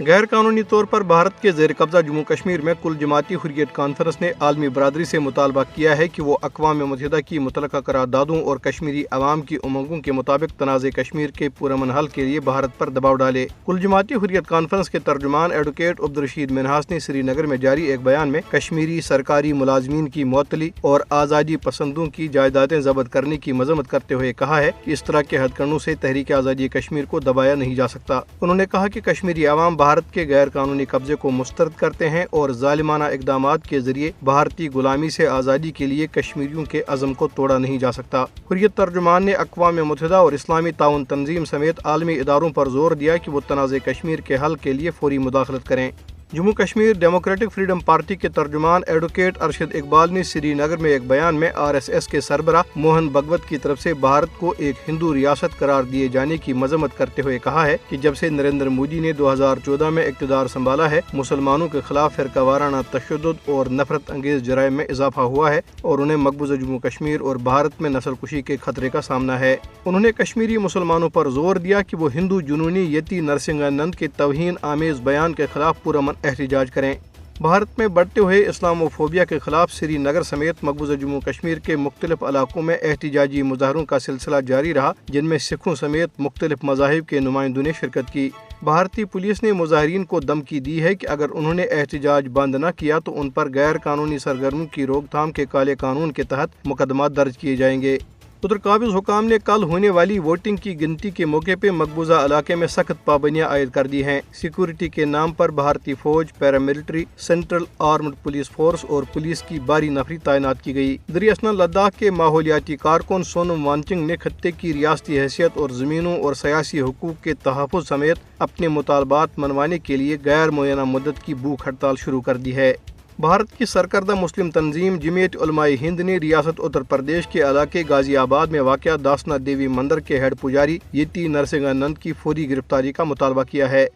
غیر قانونی طور پر بھارت کے زیر قبضہ جموں کشمیر میں کل جماعتی حریت کانفرنس نے عالمی برادری سے مطالبہ کیا ہے کہ وہ اقوام متحدہ کی متعلقہ قراردادوں اور کشمیری عوام کی امنگوں کے مطابق تنازع کشمیر کے پرامن حل کے لیے بھارت پر دباؤ ڈالے۔ کل جماعتی حریت کانفرنس کے ترجمان ایڈوکیٹ عبدالرشید منہاس نے سری نگر میں جاری ایک بیان میں کشمیری سرکاری ملازمین کی معطلی اور آزادی پسندوں کی جائیدادیں ضبط کرنے کی مذمت کرتے ہوئے کہا ہے کہ اس طرح کے ہتھ کنڈوں سے تحریک آزادی کشمیر کو دبایا نہیں جا سکتا۔ انہوں نے کہا کہ کشمیری عوام بھارت کے غیر قانونی قبضے کو مسترد کرتے ہیں اور ظالمانہ اقدامات کے ذریعے بھارتی غلامی سے آزادی کے لیے کشمیریوں کے عزم کو توڑا نہیں جا سکتا۔ حریت ترجمان نے اقوام متحدہ اور اسلامی تعاون تنظیم سمیت عالمی اداروں پر زور دیا کہ وہ تنازع کشمیر کے حل کے لیے فوری مداخلت کریں۔ Jammu Kashmir democratic freedom party کے ترجمان ایڈوکیٹ ارشد اقبال نے سری نگر میں ایک بیان میں RSS کے سربراہ موہن بھگوت کی طرف سے بھارت کو ایک ہندو ریاست قرار دیے جانے کی مذمت کرتے ہوئے کہا ہے کہ جب سے نریندر مودی نے 2014 میں اقتدار سنبھالا ہے، مسلمانوں کے خلاف فرقہ وارانہ تشدد اور نفرت انگیز جرائم میں اضافہ ہوا ہے اور انہیں مقبوضہ جموں کشمیر اور بھارت میں نسل کشی کے خطرے کا سامنا ہے۔ انہوں نے کشمیری مسلمانوں پر زور دیا کہ وہ ہندو جنونی یتی نرسنگانند کے توہین آمیز بیان کے خلاف پرامن احتجاج کریں۔ بھارت میں بڑھتے ہوئے اسلامو فوبیا کے خلاف سری نگر سمیت مقبوضہ جموں کشمیر کے مختلف علاقوں میں احتجاجی مظاہروں کا سلسلہ جاری رہا، جن میں سکھوں سمیت مختلف مذاہب کے نمائندوں نے شرکت کی۔ بھارتی پولیس نے مظاہرین کو دھمکی دی ہے کہ اگر انہوں نے احتجاج بند نہ کیا تو ان پر غیر قانونی سرگرمیوں کی روک تھام کے کالے قانون کے تحت مقدمات درج کیے جائیں گے۔ ادھر قابض حکام نے کل ہونے والی ووٹنگ کی گنتی کے موقع پہ مقبوضہ علاقے میں سخت پابندیاں عائد کر دی ہیں۔ سیکورٹی کے نام پر بھارتی فوج، paramilitary, central armed police force اور پولیس کی بھاری نفری تعینات کی گئی۔ دریاسنا لداخ کے ماحولیاتی کارکن سونم وانچنگ نے خطے کی ریاستی حیثیت اور زمینوں اور سیاسی حقوق کے تحفظ سمیت اپنے مطالبات منوانے کے لیے غیر معینہ مدت کی بھوک ہڑتال شروع کر دی ہے۔ بھارت کی سرکردہ مسلم تنظیم جمعیت علماء ہند نے ریاست اتر پردیش کے علاقے غازی آباد میں واقع داسنا دیوی مندر کے ہیڈ پجاری یتی نرسنگانند کی فوری گرفتاری کا مطالبہ کیا ہے۔